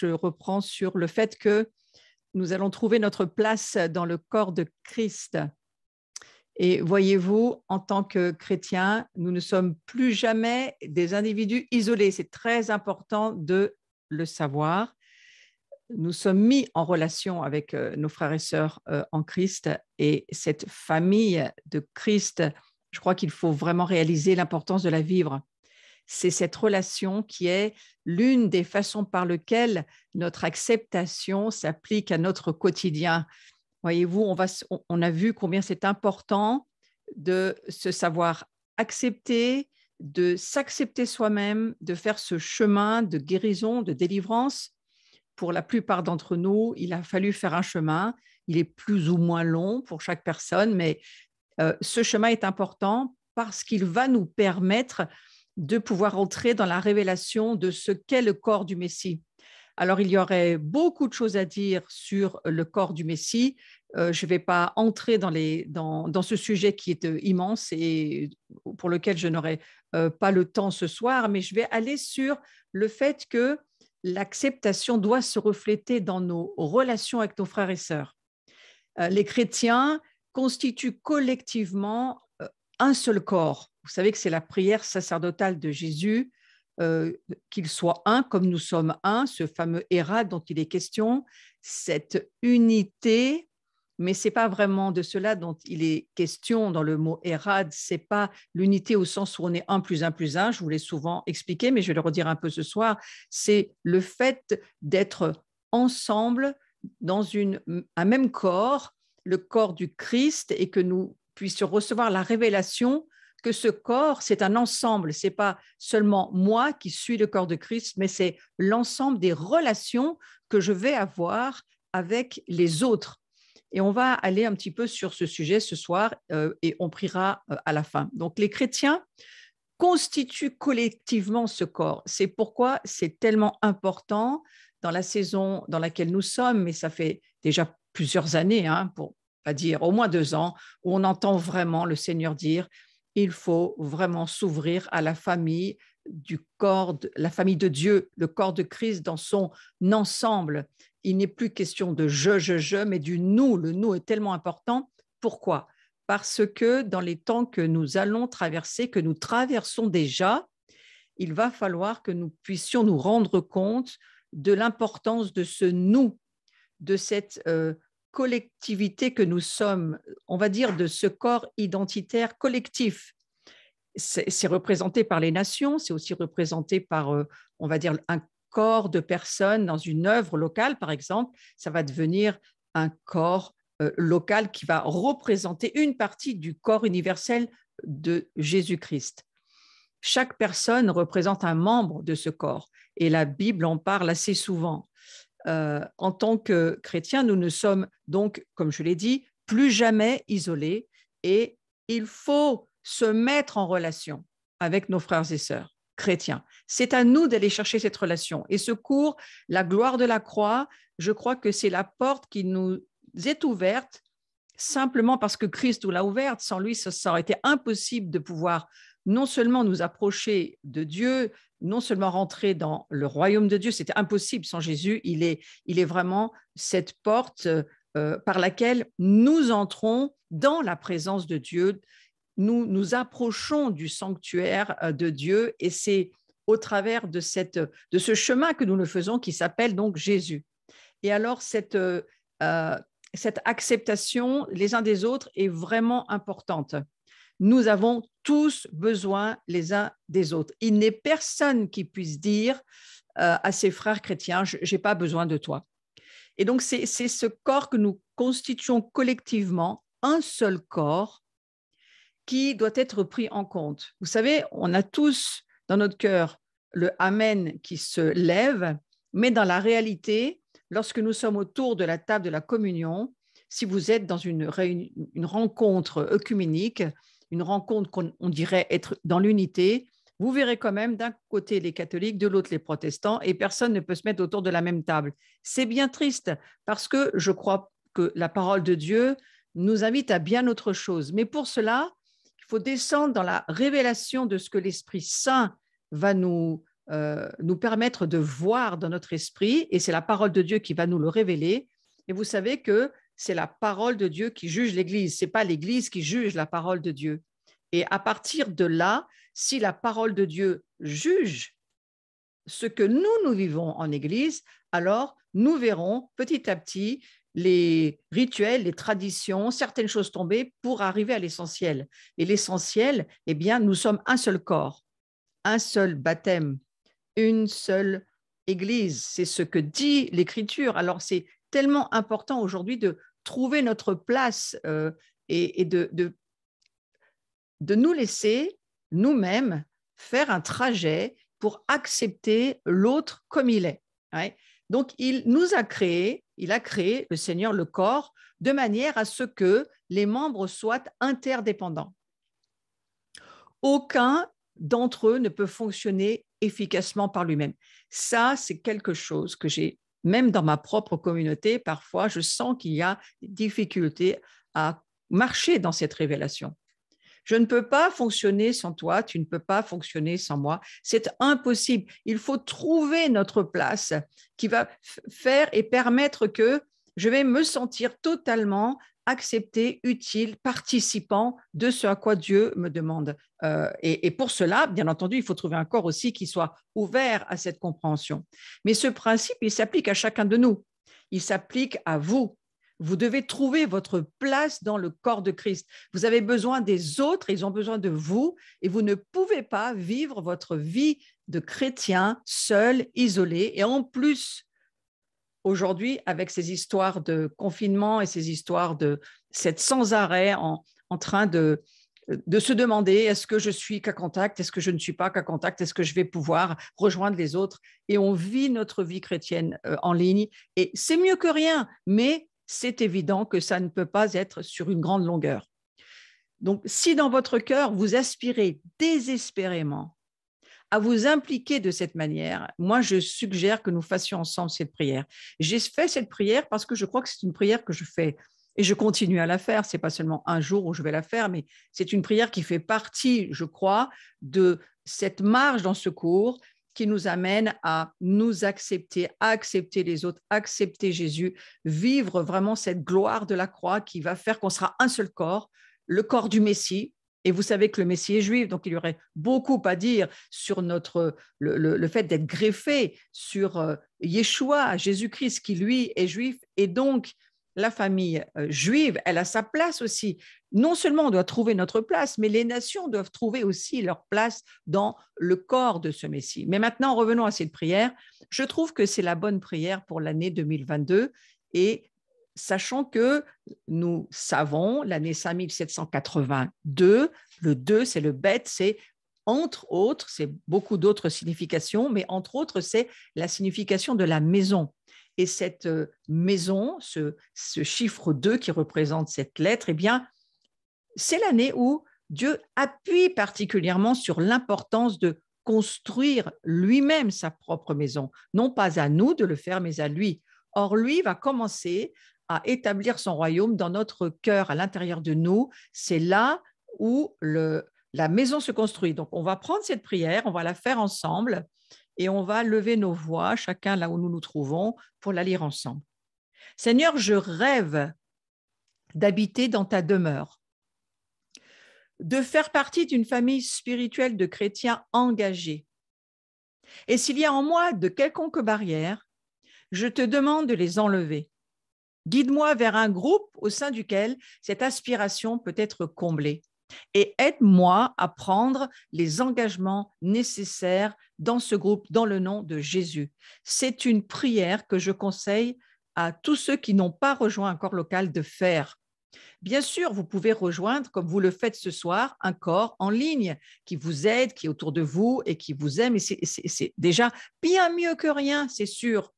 je reprends sur le fait que nous allons trouver notre place dans le corps de Christ. Et voyez-vous, en tant que chrétiens, nous ne sommes plus jamais des individus isolés. C'est très important de le savoir. Nous sommes mis en relation avec nos frères et sœurs en Christ, et cette famille de Christ, je crois qu'il faut vraiment réaliser l'importance de la vivre. C'est cette relation qui est l'une des façons par lesquelles notre acceptation s'applique à notre quotidien. Voyez-vous, on a vu combien c'est important de se savoir accepter, de s'accepter soi-même, de faire ce chemin de guérison, de délivrance. Pour la plupart d'entre nous, il a fallu faire un chemin. Il est plus ou moins long pour chaque personne, mais ce chemin est important parce qu'il va nous permettre de pouvoir entrer dans la révélation de ce qu'est le corps du Messie. Alors, il y aurait beaucoup de choses à dire sur le corps du Messie. Je ne vais pas entrer dans ce sujet qui est immense et pour lequel je n'aurai pas le temps ce soir, mais je vais aller sur le fait que l'acceptation doit se refléter dans nos relations avec nos frères et sœurs. Les chrétiens constituent collectivement un seul corps. Vous savez que c'est la prière sacerdotale de Jésus, qu'il soit un comme nous sommes un, ce fameux Érad dont il est question, cette unité, mais ce n'est pas vraiment de cela dont il est question dans le mot Érad, ce n'est pas l'unité au sens où on est un plus un, je vous l'ai souvent expliqué, mais je vais le redire un peu ce soir, c'est le fait d'être ensemble dans un même corps, le corps du Christ, et que nous puissions recevoir la révélation que ce corps, c'est un ensemble. Ce n'est pas seulement moi qui suis le corps de Christ, mais c'est l'ensemble des relations que je vais avoir avec les autres. Et on va aller un petit peu sur ce sujet ce soir et on priera à la fin. Donc, les chrétiens constituent collectivement ce corps. C'est pourquoi c'est tellement important dans la saison dans laquelle nous sommes, mais ça fait déjà plusieurs années, pour pas dire au moins 2 ans, où on entend vraiment le Seigneur dire il faut vraiment s'ouvrir à la famille du corps, la famille de Dieu, le corps de Christ dans son ensemble. Il n'est plus question de je, mais du nous. Le nous est tellement important. Pourquoi ? Parce que dans les temps que nous allons traverser, que nous traversons déjà, il va falloir que nous puissions nous rendre compte de l'importance de ce nous, de cette collectivité que nous sommes, on va dire de ce corps identitaire collectif. C'est représenté par les nations, c'est aussi représenté par, on va dire, un corps de personnes dans une œuvre locale, par exemple. Ça va devenir un corps local qui va représenter une partie du corps universel de Jésus-Christ. Chaque personne représente un membre de ce corps et la Bible en parle assez souvent. En tant que chrétiens, nous ne sommes donc, comme je l'ai dit, plus jamais isolés et il faut se mettre en relation avec nos frères et sœurs chrétiens. C'est à nous d'aller chercher cette relation. Et ce cours, la gloire de la croix, je crois que c'est la porte qui nous est ouverte simplement parce que Christ nous l'a ouverte. Sans lui, ça aurait été impossible de pouvoir non seulement nous approcher de Dieu, non seulement rentrer dans le royaume de Dieu, c'était impossible sans Jésus, il est vraiment cette porte par laquelle nous entrons dans la présence de Dieu, nous nous approchons du sanctuaire de Dieu et c'est au travers de ce chemin que nous le faisons qui s'appelle donc Jésus. Et alors cette acceptation les uns des autres est vraiment importante. Nous avons tous besoin les uns des autres. Il n'est personne qui puisse dire à ses frères chrétiens, je n'ai pas besoin de toi. Et donc, c'est ce corps que nous constituons collectivement, un seul corps, qui doit être pris en compte. Vous savez, on a tous dans notre cœur le Amen qui se lève, mais dans la réalité, lorsque nous sommes autour de la table de la communion, si vous êtes dans une rencontre œcuménique, une rencontre qu'on dirait être dans l'unité, vous verrez quand même d'un côté les catholiques, de l'autre les protestants, et personne ne peut se mettre autour de la même table. C'est bien triste, parce que je crois que la parole de Dieu nous invite à bien autre chose. Mais pour cela, il faut descendre dans la révélation de ce que l'Esprit Saint va nous nous permettre de voir dans notre esprit, et c'est la parole de Dieu qui va nous le révéler. Et vous savez que c'est la parole de Dieu qui juge l'Église, ce n'est pas l'Église qui juge la parole de Dieu. Et à partir de là, si la parole de Dieu juge ce que nous vivons en Église, alors nous verrons petit à petit les rituels, les traditions, certaines choses tomber pour arriver à l'essentiel. Et l'essentiel, eh bien, nous sommes un seul corps, un seul baptême, une seule Église. C'est ce que dit l'Écriture. Alors, c'est tellement important aujourd'hui de trouver notre place et de nous laisser nous-mêmes faire un trajet pour accepter l'autre comme il est. Ouais. Donc, il a créé, le Seigneur, le corps, de manière à ce que les membres soient interdépendants. Aucun d'entre eux ne peut fonctionner efficacement par lui-même. Ça, c'est quelque chose que j'ai, même dans ma propre communauté, parfois, je sens qu'il y a des difficultés à marcher dans cette révélation. Je ne peux pas fonctionner sans toi, tu ne peux pas fonctionner sans moi. C'est impossible. Il faut trouver notre place qui va faire et permettre que je vais me sentir totalement accepté, utile, participant de ce à quoi Dieu me demande. Et pour cela, bien entendu, il faut trouver un corps aussi qui soit ouvert à cette compréhension. Mais ce principe, il s'applique à chacun de nous. Il s'applique à vous. Vous devez trouver votre place dans le corps de Christ. Vous avez besoin des autres, ils ont besoin de vous, et vous ne pouvez pas vivre votre vie de chrétien seul, isolé. Et en plus, aujourd'hui, avec ces histoires de confinement et ces histoires de cette sans arrêt en train de se demander est-ce que je suis cas contact, est-ce que je ne suis pas cas contact, est-ce que je vais pouvoir rejoindre les autres. Et on vit notre vie chrétienne en ligne, et c'est mieux que rien, mais c'est évident que ça ne peut pas être sur une grande longueur. Donc, si dans votre cœur, vous aspirez désespérément à vous impliquer de cette manière, moi, je suggère que nous fassions ensemble cette prière. J'ai fait cette prière parce que je crois que c'est une prière que je fais et je continue à la faire. Ce n'est pas seulement un jour où je vais la faire, mais c'est une prière qui fait partie, je crois, de cette marche dans ce cours qui nous amène à nous accepter, à accepter les autres, accepter Jésus, vivre vraiment cette gloire de la croix qui va faire qu'on sera un seul corps, le corps du Messie. Et vous savez que le Messie est juif, donc il y aurait beaucoup à dire sur le fait d'être greffé sur Yeshua, Jésus-Christ, qui lui est juif. Et donc, la famille juive, elle a sa place aussi. Non seulement on doit trouver notre place, mais les nations doivent trouver aussi leur place dans le corps de ce Messie. Mais maintenant, revenons à cette prière. Je trouve que c'est la bonne prière pour l'année 2022 et sachant que nous savons l'année 5782, le 2, c'est le bête, c'est entre autres, c'est beaucoup d'autres significations, mais entre autres, c'est la signification de la maison. Et cette maison, ce chiffre 2 qui représente cette lettre, eh bien, c'est l'année où Dieu appuie particulièrement sur l'importance de construire lui-même sa propre maison. Non pas à nous de le faire, mais à lui. Or, lui va commencer à établir son royaume dans notre cœur, à l'intérieur de nous. C'est là où la maison se construit. Donc, on va prendre cette prière, on va la faire ensemble et on va lever nos voix, chacun là où nous nous trouvons, pour la lire ensemble. Seigneur, je rêve d'habiter dans ta demeure, de faire partie d'une famille spirituelle de chrétiens engagés. Et s'il y a en moi de quelconques barrières, je te demande de les enlever. Guide-moi vers un groupe au sein duquel cette aspiration peut être comblée. Et aide-moi à prendre les engagements nécessaires dans ce groupe, dans le nom de Jésus. C'est une prière que je conseille à tous ceux qui n'ont pas rejoint un corps local de faire. Bien sûr, vous pouvez rejoindre, comme vous le faites ce soir, un corps en ligne qui vous aide, qui est autour de vous et qui vous aime. Et c'est déjà bien mieux que rien, c'est sûr.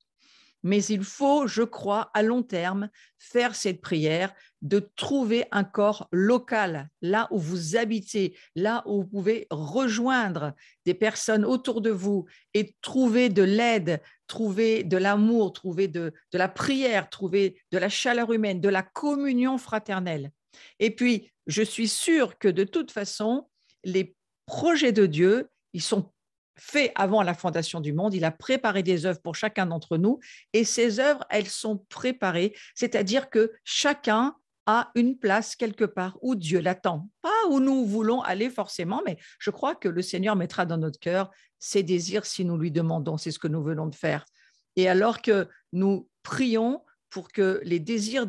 Mais il faut, je crois, à long terme, faire cette prière de trouver un corps local, là où vous habitez, là où vous pouvez rejoindre des personnes autour de vous et trouver de l'aide, trouver de l'amour, trouver de la prière, trouver de la chaleur humaine, de la communion fraternelle. Et puis, je suis sûre que de toute façon, les projets de Dieu, ils sont fait avant la fondation du monde. Il a préparé des œuvres pour chacun d'entre nous et ces œuvres, elles sont préparées, c'est-à-dire que chacun a une place quelque part où Dieu l'attend. Pas où nous voulons aller forcément, mais je crois que le Seigneur mettra dans notre cœur ses désirs si nous lui demandons. C'est ce que nous venons de faire. Et alors que nous prions pour que les désirs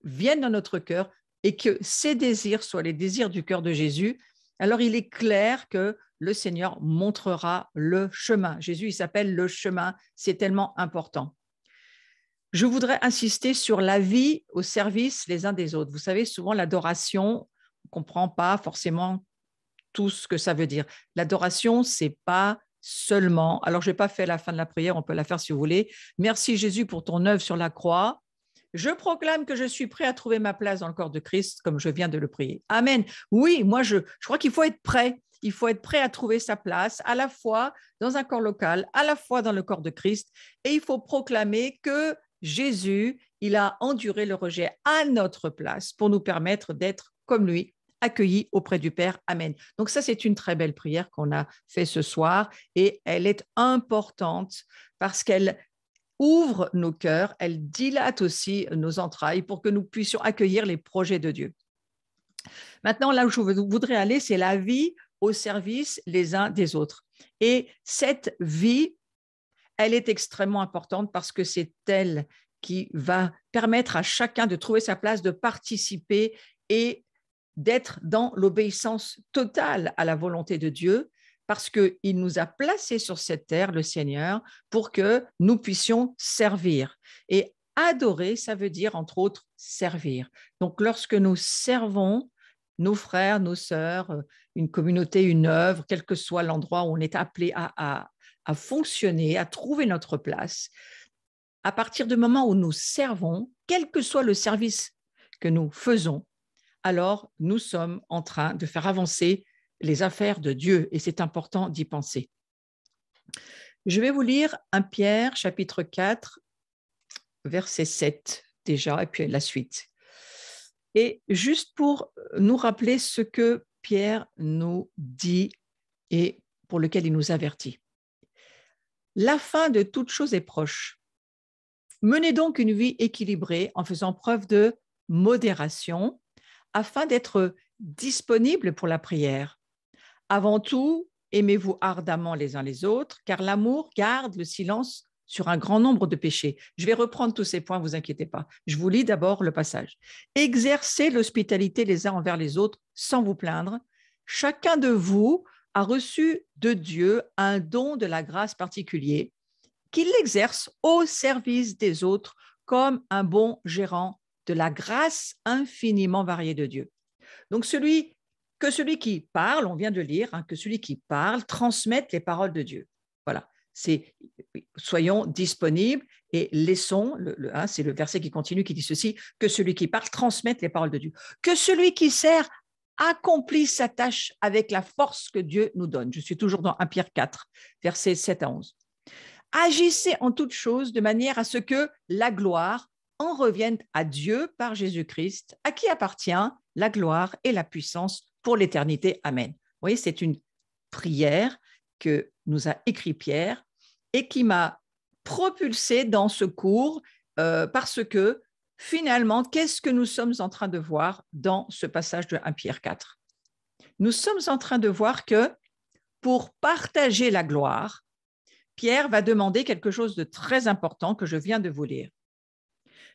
viennent dans notre cœur et que ces désirs soient les désirs du cœur de Jésus, alors il est clair que le Seigneur montrera le chemin. Jésus, il s'appelle le chemin, c'est tellement important. Je voudrais insister sur la vie au service les uns des autres. Vous savez, souvent l'adoration, on ne comprend pas forcément tout ce que ça veut dire. L'adoration, ce n'est pas seulement, alors je n'ai pas fait la fin de la prière, on peut la faire si vous voulez. Merci Jésus pour ton œuvre sur la croix. Je proclame que je suis prêt à trouver ma place dans le corps de Christ, comme je viens de le prier. Amen. Oui, moi, je crois qu'il faut être prêt. Il faut être prêt à trouver sa place, à la fois dans un corps local, à la fois dans le corps de Christ. Et il faut proclamer que Jésus, il a enduré le rejet à notre place pour nous permettre d'être comme lui, accueillis auprès du Père. Amen. Donc ça, c'est une très belle prière qu'on a fait ce soir et elle est importante parce qu'elle ouvre nos cœurs, elle dilate aussi nos entrailles pour que nous puissions accueillir les projets de Dieu. Maintenant, là où je voudrais aller, c'est la vie au service les uns des autres. Et cette vie, elle est extrêmement importante parce que c'est elle qui va permettre à chacun de trouver sa place, de participer et d'être dans l'obéissance totale à la volonté de Dieu, parce qu'il nous a placés sur cette terre, le Seigneur, pour que nous puissions servir. Et adorer, ça veut dire, entre autres, servir. Donc, lorsque nous servons nos frères, nos sœurs, une communauté, une œuvre, quel que soit l'endroit où on est appelé à fonctionner, à trouver notre place, à partir du moment où nous servons, quel que soit le service que nous faisons, alors nous sommes en train de faire avancer les affaires de Dieu et c'est important d'y penser. Je vais vous lire 1 Pierre, chapitre 4, verset 7 déjà, et puis la suite. Et juste pour nous rappeler ce que Pierre nous dit et pour lequel il nous avertit. La fin de toute chose est proche. Menez donc une vie équilibrée en faisant preuve de modération afin d'être disponible pour la prière. Avant tout, aimez-vous ardemment les uns les autres, car l'amour garde le silence sur un grand nombre de péchés. Je vais reprendre tous ces points, ne vous inquiétez pas. Je vous lis d'abord le passage. Exercez l'hospitalité les uns envers les autres sans vous plaindre. Chacun de vous a reçu de Dieu un don de la grâce particulier qu'il exerce au service des autres comme un bon gérant de la grâce infiniment variée de Dieu. Donc, celui qui parle, on vient de lire, que celui qui parle transmette les paroles de Dieu. Voilà, soyons disponibles et laissons, c'est le verset qui continue qui dit ceci, que celui qui parle transmette les paroles de Dieu. Que celui qui sert accomplisse sa tâche avec la force que Dieu nous donne. Je suis toujours dans 1 Pierre 4, versets 7 à 11. Agissez en toutes choses de manière à ce que la gloire en revienne à Dieu par Jésus-Christ, à qui appartient la gloire et la puissance pour l'éternité. Amen. Vous voyez, c'est une prière que nous a écrit Pierre et qui m'a propulsé dans ce cours parce que finalement, qu'est-ce que nous sommes en train de voir dans ce passage de 1 Pierre 4 ? Nous sommes en train de voir que pour partager la gloire, Pierre va demander quelque chose de très important que je viens de vous lire.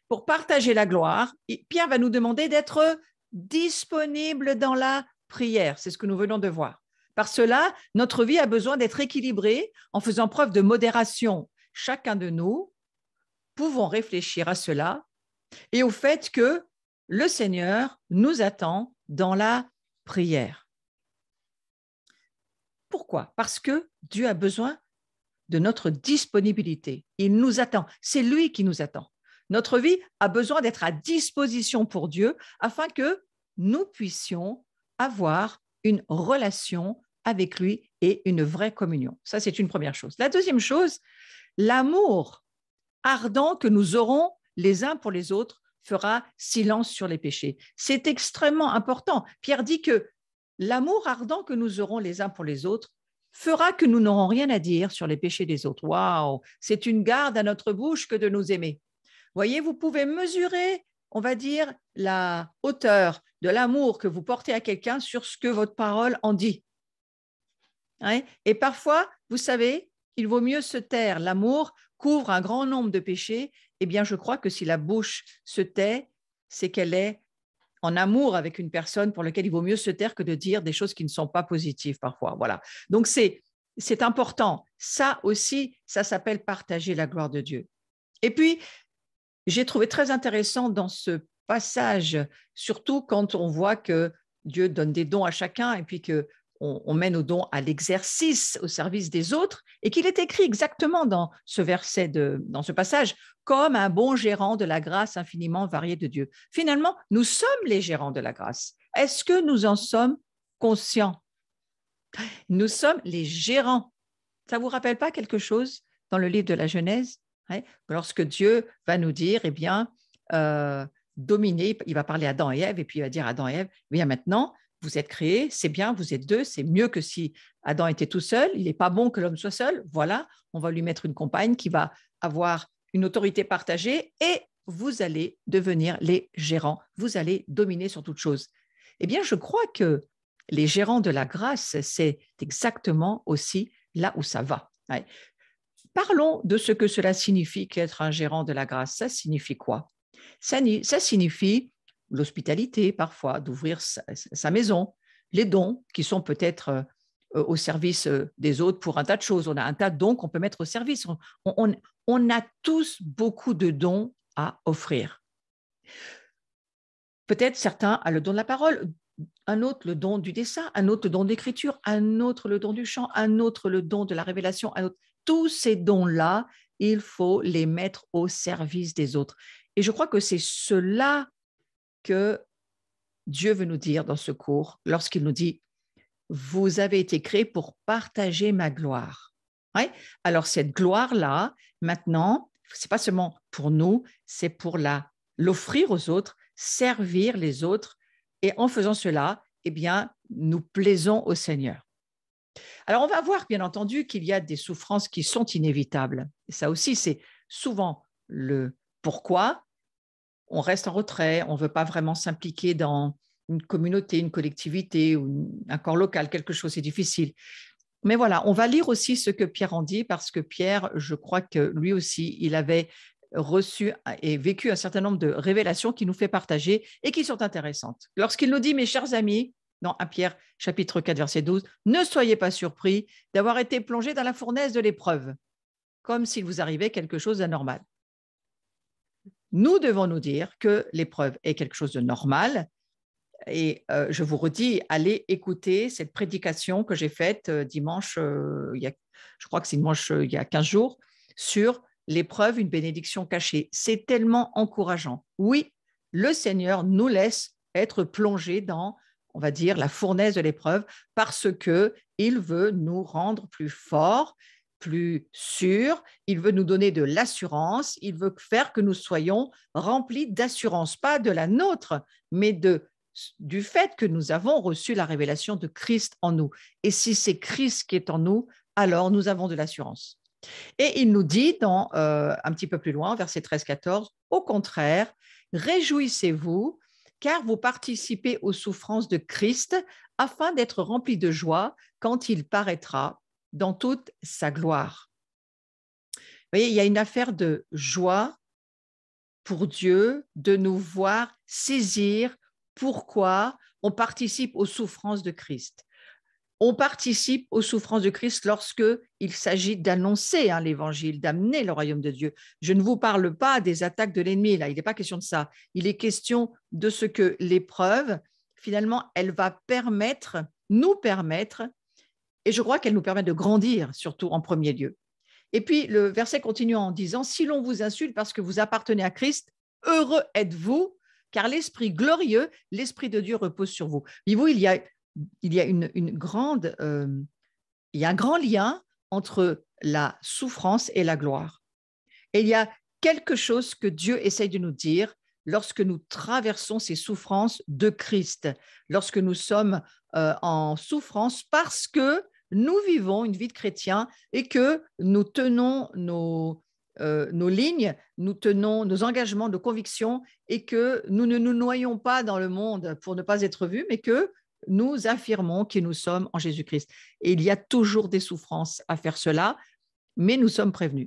Pour partager la gloire, Pierre va nous demander d'être disponible dans la prière. C'est ce que nous venons de voir. Par cela, notre vie a besoin d'être équilibrée en faisant preuve de modération. Chacun de nous pouvons réfléchir à cela et au fait que le Seigneur nous attend dans la prière. Pourquoi ? Parce que Dieu a besoin de notre disponibilité. Il nous attend. C'est lui qui nous attend. Notre vie a besoin d'être à disposition pour Dieu afin que nous puissions avoir une relation avec lui et une vraie communion. Ça, c'est une première chose. La deuxième chose, l'amour ardent que nous aurons les uns pour les autres fera silence sur les péchés. C'est extrêmement important. Pierre dit que l'amour ardent que nous aurons les uns pour les autres fera que nous n'aurons rien à dire sur les péchés des autres. Waouh, c'est une garde à notre bouche que de nous aimer. Voyez, vous pouvez mesurer, on va dire, la hauteur de l'amour que vous portez à quelqu'un sur ce que votre parole en dit. Hein? Et parfois, vous savez, il vaut mieux se taire. L'amour couvre un grand nombre de péchés. Eh bien, je crois que si la bouche se tait, c'est qu'elle est en amour avec une personne pour laquelle il vaut mieux se taire que de dire des choses qui ne sont pas positives parfois. Voilà. Donc, c'est important. Ça aussi, ça s'appelle partager la gloire de Dieu. Et puis, j'ai trouvé très intéressant dans ce passage, surtout quand on voit que Dieu donne des dons à chacun et puis qu'on mène nos dons à l'exercice, au service des autres, et qu'il est écrit exactement dans ce verset, dans ce passage, comme un bon gérant de la grâce infiniment variée de Dieu. Finalement, nous sommes les gérants de la grâce. Est-ce que nous en sommes conscients? Nous sommes les gérants. Ça ne vous rappelle pas quelque chose dans le livre de la Genèse? Lorsque Dieu va nous dire, eh bien, dominer, il va parler à Adam et Ève, et puis il va dire à Adam et Ève, eh bien maintenant, vous êtes créés, c'est bien, vous êtes deux, c'est mieux que si Adam était tout seul, il n'est pas bon que l'homme soit seul, voilà, on va lui mettre une compagne qui va avoir une autorité partagée et vous allez devenir les gérants, vous allez dominer sur toute chose. Eh bien, je crois que les gérants de la grâce, c'est exactement aussi là où ça va. Parlons de ce que cela signifie qu'être un gérant de la grâce. Ça signifie quoi? Ça signifie l'hospitalité parfois, d'ouvrir sa maison, les dons qui sont peut-être au service des autres pour un tas de choses. On a un tas de dons qu'on peut mettre au service. On a tous beaucoup de dons à offrir. Peut-être certains ont le don de la parole, un autre le don du dessin, un autre le don de l'écriture, un autre le don du chant, un autre le don de la révélation, un autre. Tous ces dons-là, il faut les mettre au service des autres. Et je crois que c'est cela que Dieu veut nous dire dans ce cours, lorsqu'il nous dit « Vous avez été créés pour partager ma gloire ». Ouais? Alors cette gloire-là, maintenant, ce n'est pas seulement pour nous, c'est pour l'offrir aux autres, servir les autres. Et en faisant cela, eh bien, nous plaisons au Seigneur. Alors, on va voir, bien entendu, qu'il y a des souffrances qui sont inévitables. Et ça aussi, c'est souvent le pourquoi on reste en retrait, on ne veut pas vraiment s'impliquer dans une communauté, une collectivité ou un corps local, quelque chose, c'est difficile. Mais voilà, on va lire aussi ce que Pierre en dit, parce que Pierre, je crois que lui aussi, il avait reçu et vécu un certain nombre de révélations qui nous fait partager et qui sont intéressantes. Lorsqu'il nous dit, mes chers amis, dans 1 Pierre chapitre 4, verset 12, ne soyez pas surpris d'avoir été plongés dans la fournaise de l'épreuve, comme s'il vous arrivait quelque chose d'anormal. Nous devons nous dire que l'épreuve est quelque chose de normal. Et je vous redis, allez écouter cette prédication que j'ai faite dimanche, je crois que c'est dimanche il y a 15 jours, sur l'épreuve, une bénédiction cachée. C'est tellement encourageant. Oui, le Seigneur nous laisse être plongés dans, on va dire, la fournaise de l'épreuve parce qu'il veut nous rendre plus forts, plus sûrs, il veut nous donner de l'assurance, il veut faire que nous soyons remplis d'assurance, pas de la nôtre, mais du fait que nous avons reçu la révélation de Christ en nous. Et si c'est Christ qui est en nous, alors nous avons de l'assurance. Et il nous dit un petit peu plus loin, verset 13-14, au contraire, réjouissez-vous, car vous participez aux souffrances de Christ, afin d'être remplis de joie quand il paraîtra dans toute sa gloire. Vous voyez, il y a une affaire de joie pour Dieu de nous voir saisir pourquoi on participe aux souffrances de Christ. On participe aux souffrances de Christ lorsqu'il s'agit d'annoncer l'Évangile, d'amener le royaume de Dieu. Je ne vous parle pas des attaques de l'ennemi, là, il n'est pas question de ça. Il est question de ce que l'épreuve, finalement, elle va nous permettre, et je crois qu'elle nous permet de grandir, surtout en premier lieu. Et puis, le verset continue en disant « Si l'on vous insulte parce que vous appartenez à Christ, heureux êtes-vous, car l'Esprit glorieux, l'Esprit de Dieu repose sur vous. » Voyez-vous, il y a un grand lien entre la souffrance et la gloire. Et il y a quelque chose que Dieu essaye de nous dire lorsque nous traversons ces souffrances de Christ, lorsque nous sommes en souffrance parce que nous vivons une vie de chrétien et que nous tenons nos lignes, nous tenons nos engagements, nos convictions et que nous ne nous noyons pas dans le monde pour ne pas être vus, mais que nous affirmons qui nous sommes en Jésus-Christ. Et il y a toujours des souffrances à faire cela, mais nous sommes prévenus.